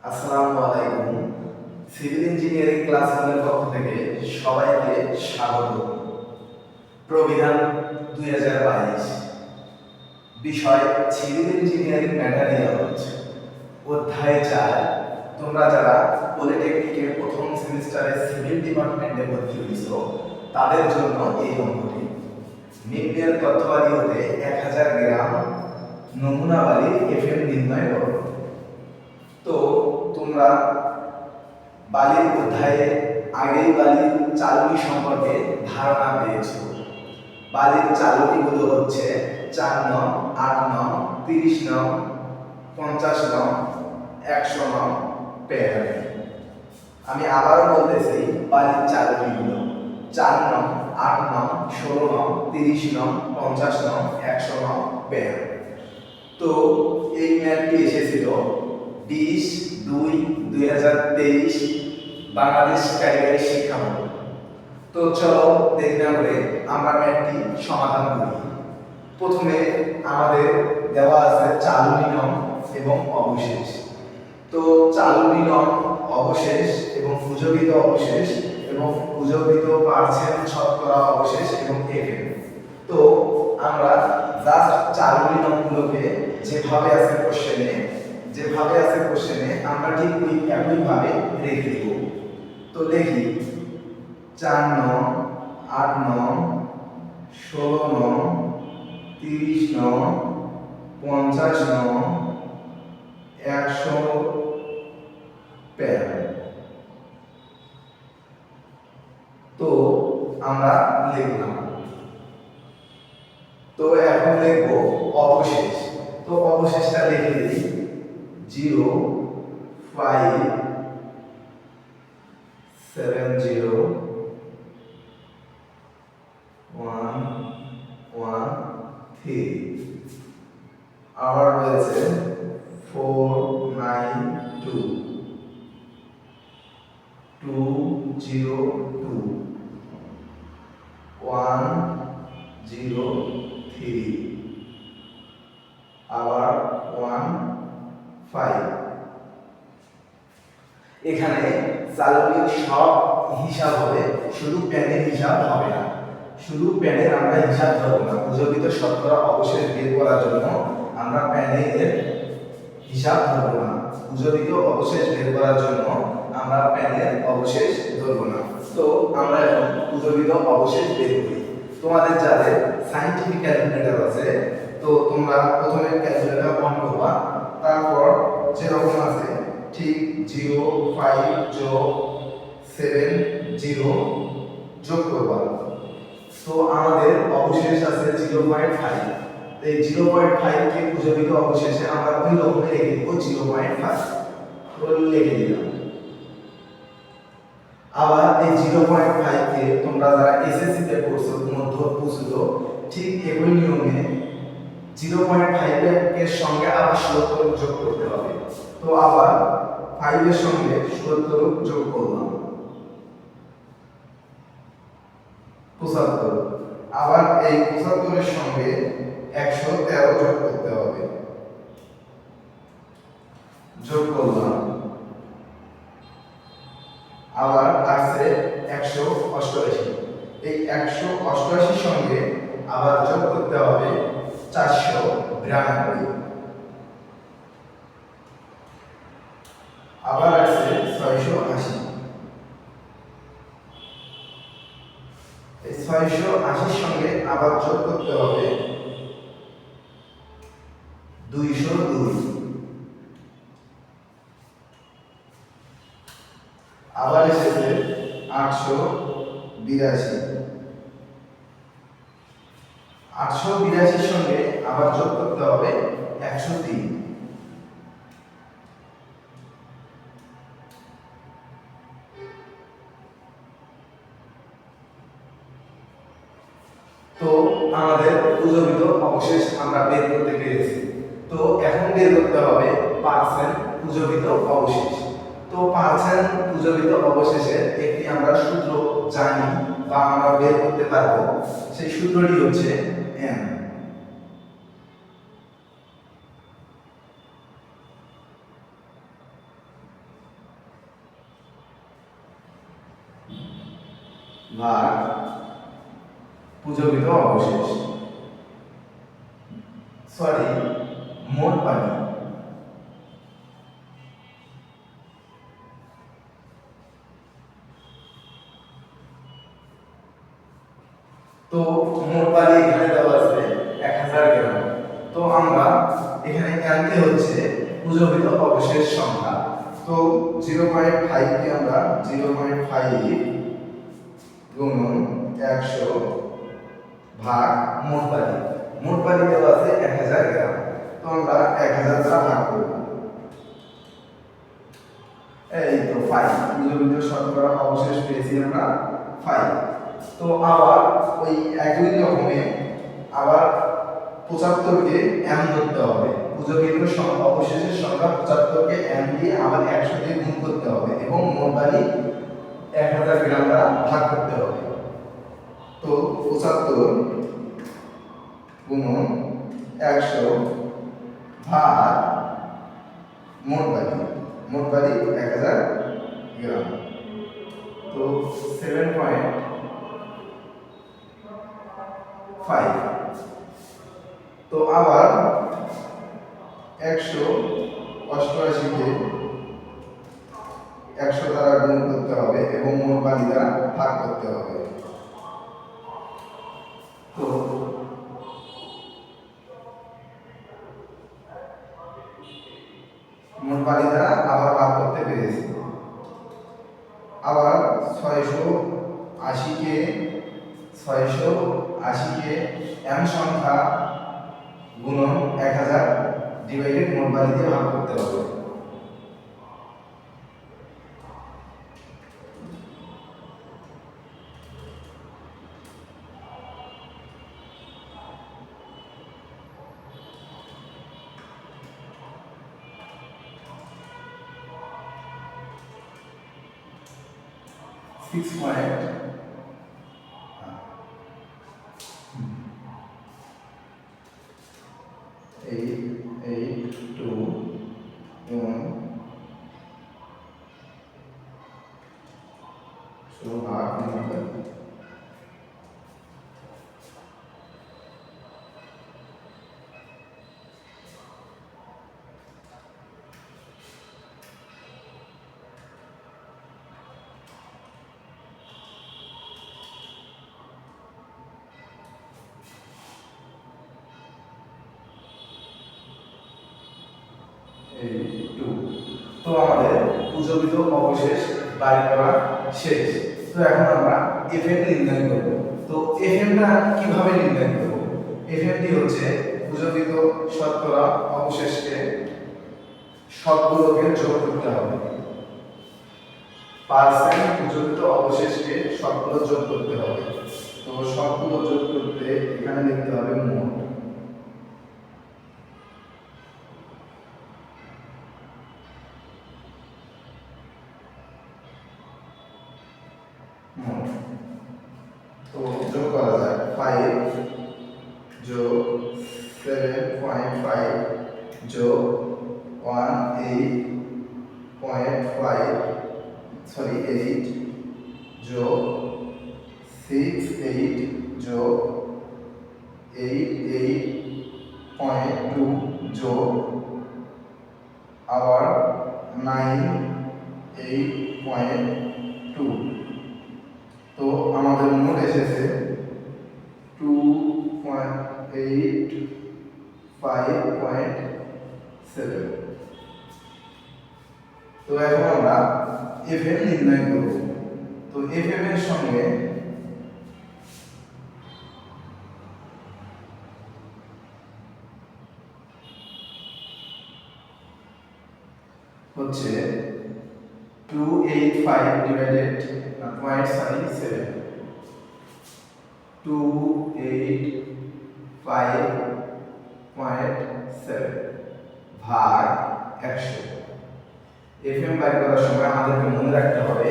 আসসালামু আলাইকুম। Civil engineering ক্লাসরুমের পক্ষ থেকে সবাইকে স্বাগত। প্রবিধান 2022, বিষয় সিভিল ইঞ্জিনিয়ারিং ম্যাটেরিয়াল হচ্ছে অধ্যায় 4। তোমরা যারা পলিটেকনিকের প্রথম সেমিস্টারে সিভিল ডিপার্টমেন্টে ভর্তি হয়েছ তাদের জন্য এই অঙ্কটি। নিম্নের তথ্যাবলী হতে 1000 গ্রাম নমুনা বালির এফএম নির্ণয় করো। তো তোমরা বালির অধ্যায়ে আগেই বালির চালনী সম্পর্কে ধারণা পেয়েছো। বালির চালনীগুলো হচ্ছে 4 নং, 8 নং, 30 নং, 50 নং, 100 নং পেয়ার। আমি আবারও বলতেছি, বালির চালনীগুলো 4 নং, 8 নং, 16 নং, 30 নং, 50 নং, 100 নং পেয়ার। তো এই ম্যাপটি এসেছিল 20/2/2023 বাংলাদেশ কারিগরি শিক্ষা বোর্ড। তো চলো দেরি না করে আমরা ম্যাপটি সমাধান করি। প্রথমে আমাদের দেওয়া আছে চালনী নং এবং অবশেষ। তো চালনী নং, অবশেষ এবং পূজবিত অবশেষ এবং পূজবিত পার্সেন্ট শতকরা অবশেষ এবং এফএম। তো আমরা জাস্ট চালনী নংগুলোকে যেভাবে আছে কোশ্চেনে আমরা ঠিক ওই একইভাবে রেখে দেব। তো দেখি 4 নং, 8 নং, 16 নং, 30 নং, 50 নং, 100 পেয়ার। তো আমরা লিখলাম। তো এখন লিখব অবশেষ। তো অবশেষটা লিখে দিই 0 5 7 0 1 1 3। আবার রয়েছে 4 9 2 2 0 2 1 0 3 আবার 1 5। এখানে চালনীর সব হিসাব হবে, শুধু প্যানের হিসাব হবে না। শুধু প্যানের আমরা হিসাব ধরব না। পূজবিত শতকরা অবশেষ বের করার জন্য আমরা প্যানের হিসাব ধরব না। পূজবিত অবশেষ বের করার জন্য আমরা প্যানের অবশেষ ধরব না। তো আমরা এখন পূজবিত অবশেষ বের করি। তোমাদের যাদের সায়েন্টিফিক ক্যালকুলেটর আছে, তো তোমরা প্রথমে ক্যালকুলেটর অন করবা, তারপর যেরকম আছে ঠিক 0 5 যোগ 7 0 যোগ করবা। তো আমাদের অবশেষ আছে 0.5। এই 0.5 কে পূজবিত অবশেষে আমরা ওই রকমই রেখে দেব 0.5। তো লিখে দিলাম। আবার এই 0.5 কে তোমরা যারা এসএসসি তে পড়ছো মধ্য পূজিত, ঠিক একই নিয়মে 0.5 এর সঙ্গে আবার 77 যোগ করতে হবে। তো আবার 5 এর সঙ্গে 77 যোগ করলাম 75। আবার এই 75 এর সঙ্গে 113 যোগ করতে হবে, যোগ করলাম। আবার আসছে 188। এই 188 সঙ্গে আবার যোগ করতে হবে 492। আবার আসছে 680। এই 680 সঙ্গে আবার যোগ করতে হবে 202। আবার এসেছে 882। 882 সঙ্গে আবার যোগ করতে হবে 103। তো আমাদের পূজবিত অবশেষ আমরা বের করতে পেরেছি। তো এখন বের করতে হবে পার্সেন্ট পূজবিত অবশেষ। তো পার্সেন্ট পূজবিত অবশেষের একটি আমরা সূত্র জানি বা আমরা বের করতে পারবো। সেই সূত্রটি হচ্ছে n। ভাগ পূজকৃত অবশেষ, সরি মোট পানি। তো মোট পানি এখানে দেওয়া আছে 1000 গ্রাম। তো আমরা এখানে আনতে হচ্ছে পূজকৃত অবশেষ সংখ্যা। তো 0.5 কে আমরা 0.5 গুণন 100 ভাগ মোট পানি। মোট পানি দেওয়া আছে 1000 গ্রাম। তো আমরা 1000 দ্বারা ভাগ করব। এই তো 5 পূজকৃত শতকরা অবশেষ পেয়েছি আমরা 5। তো আবার ওই একই রকমে আবার 75 কে m ধরতে হবে। পূজকৃত অবশেষের সংখ্যা 75 কে m দিয়ে আবার 100 দিয়ে গুণ করতে হবে এবং মোট পানি 1000 গ্রাম দ্বারা ভাগ করতে হবে। তো 75 গুণন 100 ভাগ মোট পানি। মোট পানি 1000 গ্রাম। তো 7.5। তো আবার 188 কে 100 দ্বারা গুণ করতে হবে এবং মোট পানি দ্বারা ভাগ করতে হবে। তো মোট পানি দ্বারা আবার ভাগ করতে পেরেছি। আবার 680 কে m সংখ্যা গুণন 1000 ডিভাইডেড মোট পানি দিয়ে ভাগ করতে হবে। Six point 882 so भाग निकल 2। তো আমাদের পূজকৃত অবশেষ বাই করা শেষ। তো এখন আমরা এফএম নির্ণয় করব। তো এফএমটা কিভাবে নির্ণয় করব? এফএমটি হচ্ছে পূজকৃত শতকরা অবশেষকে সবগুলোকে যোগ করতে হবে। পার্সেন্ট পূজকৃত অবশেষকে সবগুলো যোগ করতে হবে। তো সবগুলো যোগ করতে এখানে লিখতে হবে মোট। তো যোগ করা যায় 5 যোগ 7.5 যোগ 8 যোগ 68 যোগ 88.2 যোগ আবার 98.2। তো আমাদের মোট এসেছে 2.85.7। তো এখন আমরা এফএম নির্ণয় করব। তো এফএম এর সঙ্গে হচ্ছে 285 ডিভাইডেড 0.7 285.7 ভাগ 100। এফএম বাইর করার সময় আমাদেরকে মনে রাখতে হবে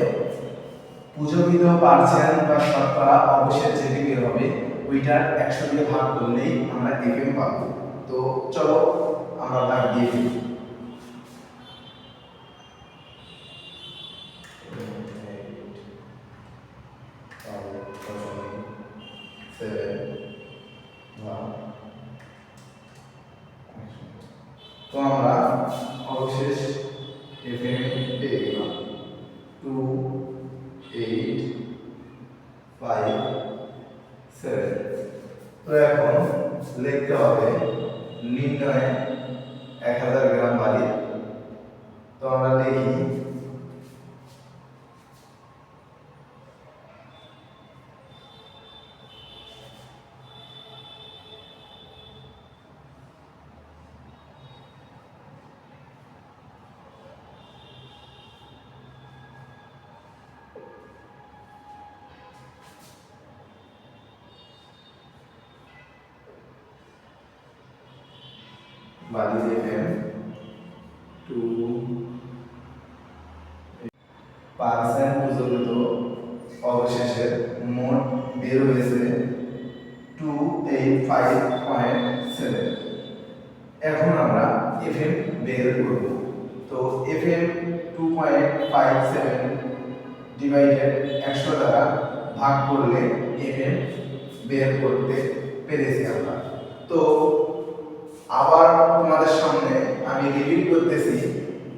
পূজকৃত পার্সেন্ট বা শতকরা অবশেষ যেটি বের হবে ওইটা 100 দিয়ে ভাগ করলেই আমরা এফএম পাবো। তো চলো আমরা ভাগ দিয়ে দিই। তো আমরা অবশেষ FM পেয়ে গেলাম 2857। তো এখন লিখতে হবে নির্ণয়ে 1000 গ্রাম বালি। তো আমরা লিখি বালি FM 2% প্রচলিত অবশেষে মোট বের হয়েছে 285.7। এখন আমরা FM বের করব। তো FM 2.57 ডিভাইডেড 100 দ্বারা ভাগ করলে FM বের করতে পেরেছি আমরা। তো আবার তোমাদের সামনে আমি রিপিট করতেছি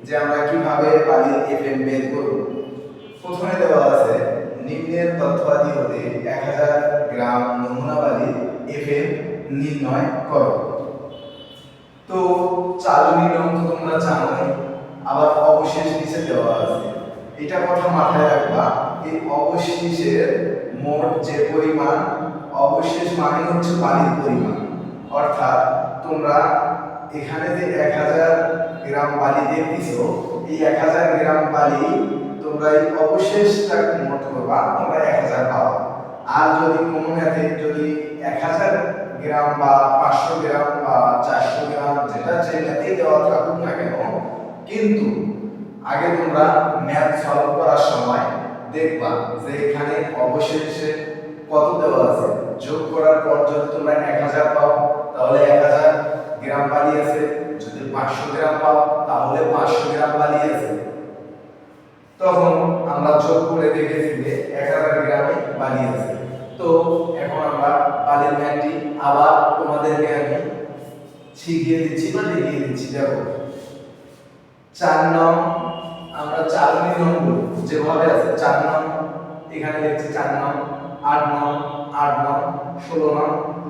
যে আমরা কিভাবে বালির FM বের করব। প্রথমে দেওয়া আছে নিম্নের তথ্যাদি হতে 1000 গ্রাম নমুনা বালি FM নির্ণয় করো। তো চালু নিয়ম তো তোমরা জানোই, আবার অবশেষ নিচে দেওয়া আছে। এটা কথা মাথায় রাখবা, এই অবশেষের মোট যে পরিমাণ, অবশেষ মানে হচ্ছে বালির পরিমাণ। অর্থাৎ তোমরা এখানে যে 1000 গ্রাম বালি দেখতেছো, এই 1000 গ্রাম বালি তোমরা এই অবশেষটাকে মোট করবা, তোমরা 1000 পাবা। আর যদি কোনো ম্যাথে যদি 1000 গ্রাম বা 500 গ্রাম বা 400 গ্রাম যেটা যে ম্যাথে দেওয়া থাকুক না কেন, কিন্তু আগে তোমরা ম্যাথ সলভ করার সময় দেখবা যে এখানে অবশেষে কত দেওয়া আছে। যোগ করার পর যদি তোমরা 1000 পাও তাহলে 1000 গ্রাম বালি আছে, যদি 500 গ্রাম পাও তাহলে 500 গ্রাম বালি আছে। তখন আমরা যোগ করে দেখেছি যে 1000 গ্রামে বালি আছে। তো এখন আমরা বালির ম্যাথটি আবার তোমাদেরকে আমি শিখিয়ে দিচ্ছি বা দেখিয়ে দিচ্ছি। দেখো 4 নং আমরা 4 নিয়ম যেভাবে আছে 4 নং এখানে লিখছি 4 নং, 8 নং 8 নং, 16 নং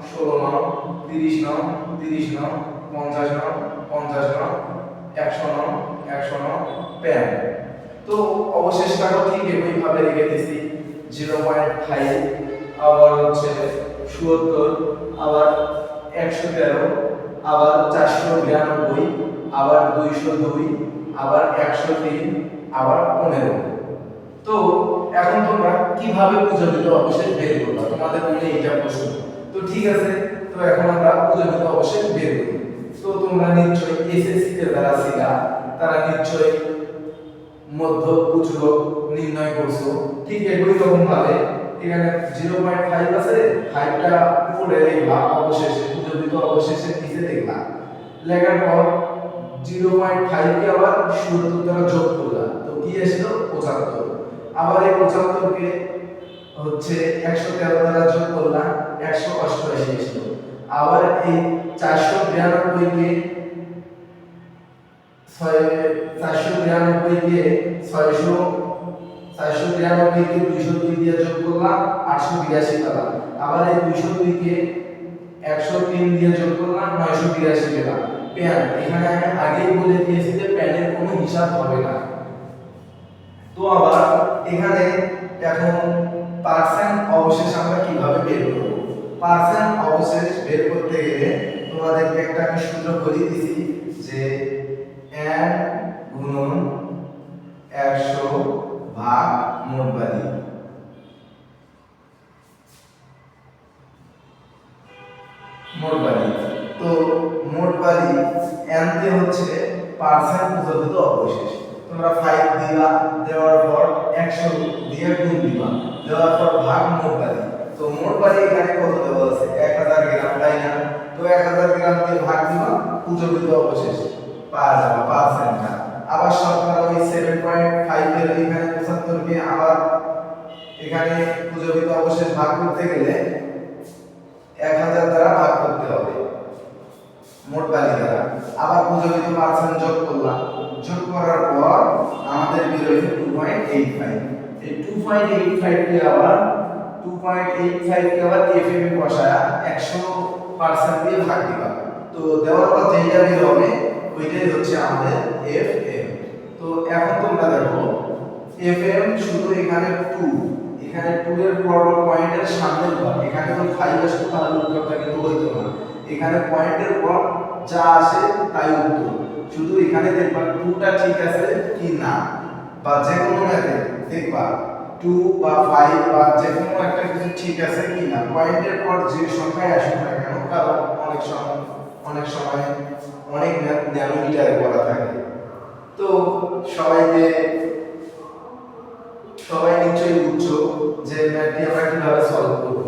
16 নং, 30 নং 30 নং, 50 নং 50 নং, 100 নং 100 নং প্যান। তো অবশেষটাও ঠিক এইভাবে রেখে দিয়েছি 0.5, আবার হচ্ছে ৭৭, আবার 113, আবার 492, আবার 202, আবার 103, আবার 15। তো এখন তোমরা কিভাবে পূজনীত অবশেষ বের করবে, তোমাদের মনে এটা প্রশ্ন। তো ঠিক আছে, তো এখন আমরা পূজনীত অবশেষ বের করি। তো তোমরা নিশ্চয়ই এসএসসি তে যারা ছিলা তারা নিশ্চয়ই মধ্য পূজক নির্ণয় করছো। ঠিক একই রকম ভাবে এখানে 0.5 আছে, 5টা উপরে লিখবা, অবশেষে পূজনীত অবশেষে নিচে লিখবা। লেখার পর 0.5 কে আবার ৭০ দ্বারা যোগ করলা, তো কি আসলো 75। আবার এই 75 কে হচ্ছে 113 দ্বারা যোগ করলা, 188 আসলো। আবার এই 492 কে 492 কে 202 দিয়ে যোগ করলাম, 882 পেলাম। আবার এই 202 কে 103 দিয়ে যোগ করলাম, 982 পেলাম। প্যান এখানে আমি আগেই বলে দিয়েছি যে প্যানের কোনো হিসাব হবে না। তো আবার এখানে এখন পার্সেন্ট অবশেষ আমরা কিভাবে বের করব। পার্সেন্ট অবশেষ বের করতে গেলে তোমাদেরকে একটা আমি সূত্র বলে দিয়েছি যে n গুণন 100 ভাগ মোট বালি। মোট বালি, তো মোট বালি n তে হচ্ছে পার্সেন্ট পূজনীত অবশেষ। তোমরা 5 দিবা, দেওয়ার পর 100 দিয়ে গুণ দিবা, দেওয়ার পর ভাগ মোট বালি। তো মোট বালি এখানে কত দেওয়া আছে 1000 গ্রাম, তাই না? তো 1000 গ্রাম দিয়ে ভাগ দিবা, পূজনীত অবশেষ পাওয়া যাবে পার্সেন্টটা। আবার শতকরা ওই 7.5 এর এখানে 75 কে আবার এখানে পূজনীত অবশেষ ভাগ করতে গেলে 1000 দ্বারা ভাগ করতে হবে। মোট বালি দ্বারা। আবার প্রযোজিত পার্সেন্ট যোগ করলাম, যোগ করার পর আমাদের বের হয়েছে 2.85। এই 2.85 কে আবার 2.85 কে আবার এফএম এ বসায়া 100% দিয়ে ভাগ দিবা। তো দেওয়ার পর যেটা বের হবে ওইটাই হচ্ছে আমাদের এফএম। তো এখন তোমরা দেখো এফএম শুধু এখানে 2, এখানে 2 এর পয়েন্টের সামনের ঘর, এখানে তো 5 আসতো তাহলে উত্তরটা কিন্তু হইতো না। এখানে পয়েন্টের পর যা আসে তাই উত্তর। শুধু এখানে দেখবা 2টা ঠিক আছে কি না, বা যে কোনো ম্যাথে দেখবা 2 বা 5 বা যে কোনো একটা কিছু ঠিক আছে কি না, পয়েন্টের পর যে সংখ্যায় আসুক না কেন, কারণ অনেক সময় অনেক ন্যানোমিটারে করা থাকে। তো সবাই নিশ্চয়ই বুঝছো যে ম্যাথটি আমরা কিভাবে সলভ করব।